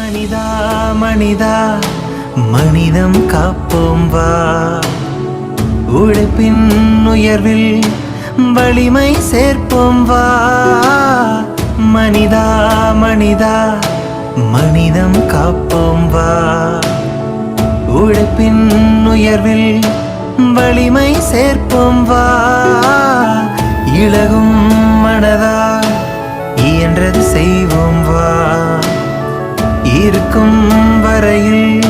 மனிதா மனிதா மனிதம் காப்போம் வா, உழைப்பின் உயர்வில் வலிமை சேர்ப்போம் வா. மனிதா மனிதா மனிதம் காப்போம் வா, உழைப்பின் உயர்வில் வலிமை சேர்ப்போம் வா. இலகும் மனதா இயன்றது செய்வோம் வா, இருக்கும் வரையில்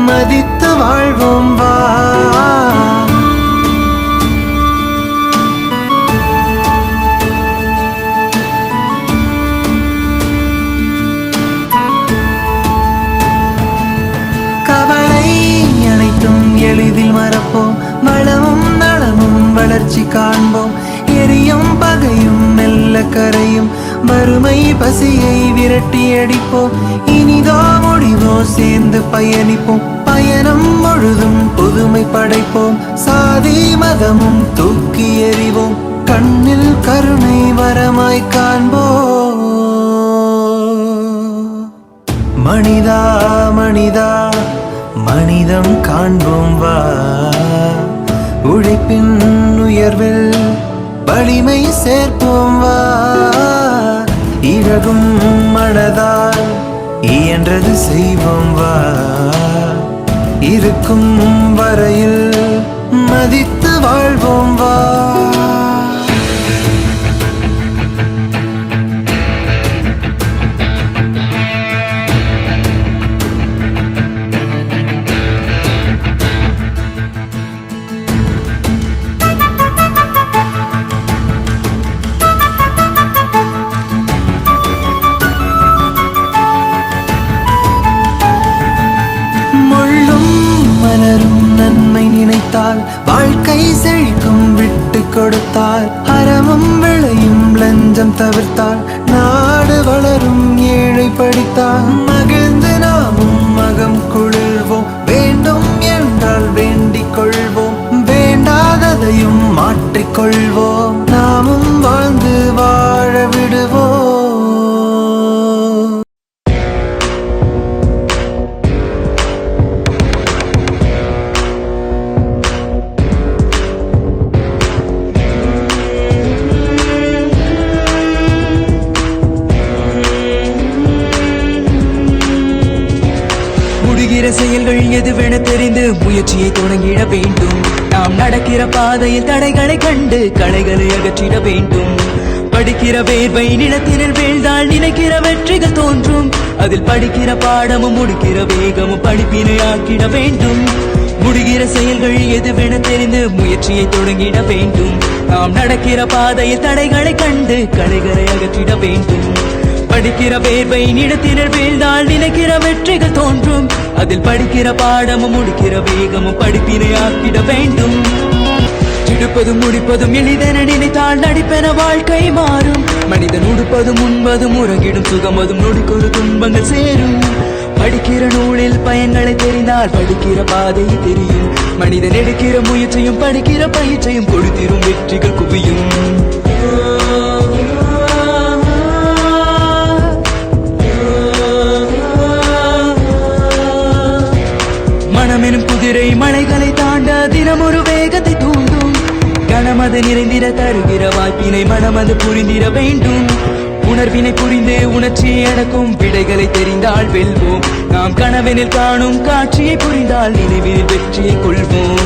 மதித்து வாழ்வோம் வா. கவலை அனைத்தும் எளிதில் மறப்போம், வளமும் நலமும் வளர்ச்சி காண்போம். எரியும் பகையும் மெல்ல கரையும், வறுமை பசியை விரட்டி அடிப்போம். இனிதோ முடிவோ சேர்ந்து பயணிப்போம், பயணம் முழுதும் புதுமை படைப்போம். சாதி மதமும் தூக்கி எறிவோம், கண்ணில் கருணை வரமாய் காண்போம். மனிதா மனிதா மனிதம் காண்போம் வா, உழைப்பின் உயர்வில் வலிமை சேர்ப்போம் வா. இறகும் மனதால் இயன்றது செய்வோம் வா, இருக்கும் வரையில் மதித்து வாழ்வோம் வா. நன்மை நினைத்தால் வாழ்க்கை செழிக்கும், விட்டு கொடுத்தால் அறமும் விளையும். லஞ்சம் தவிர்த்தால் நாடு வளரும், ஏழை படித்தால் மகிழ்ந்து நாமும் மகம் குளிர்வோம். வேண்டும் என்றால் வேண்டிக் கொள்வோம், வேண்டாததையும் மாற்றிக்கொள்வோம். நாமும் வாழ்ந்து வாழ விடுவோம். முடிகிற செயல்கள் எதுவென தெரிந்து முயற்சியை தொடங்கிட வேண்டும். நாம் நடக்கிற பாதையில் தடைகளை கண்டு களைகளை அகற்றிட வேண்டும். படிக்கிற வேர்வை நிலத்தினில் வீழ்ந்தால் நினைக்கிற வெற்றிகள் தோன்றும். அதில் படிக்கிற பாடமும் முடிக்கிற வேகமும் படிப்பினை ஆக்கிட வேண்டும். முடிகிற செயல்கள் எதுவென தெரிந்து முயற்சியை தொடங்கிட வேண்டும். நாம் நடக்கிற பாதையில் தடைகளை கண்டு களைகளை அகற்றிட வேண்டும். படிக்கிற வேர்வை நிலத்தினர் வீழ்ந்தால் நினைக்கிற வெற்றிகள் தோன்றும். அதில் படிக்கிற பாடமும் முடிக்கிற வேகமும் படிப்பினை ஆக்கிட வேண்டும். எடுப்பதும் முடிப்பதும் எளிதென நினைத்தால் நடிப்பென வாழ்க்கை மாறும். மனிதன் உடுப்பதும் உண்பதும் உறங்கிடும், சுகமதும் நொடிக்கொரு துன்பங்கள் சேரும். படிக்கிற நூலில் பயன்களை தெரிந்தால் படிக்கிற பாதை தெரியும். மனிதன் எடுக்கிற முயற்சியும் படிக்கிற பயிற்சியும் கொடுத்திரும், வெற்றிகள் குவியும். மனமெனும் குதிரை மலைகளை தாண்ட தினம் ஒரு வேகத்தை தூண்டும். கனமது நிறைந்திட தருகிற வாய்ப்பினை மனமது புரிந்திட வேண்டும். உணர்வினை புரிந்து உணர்ச்சியை அடக்கும், விடைகளை தெரிந்தால் வெல்வோம். நாம் கனவெனில் காணும் காட்சியை புரிந்தால் நினைவில் வெற்றியை கொள்வோம்.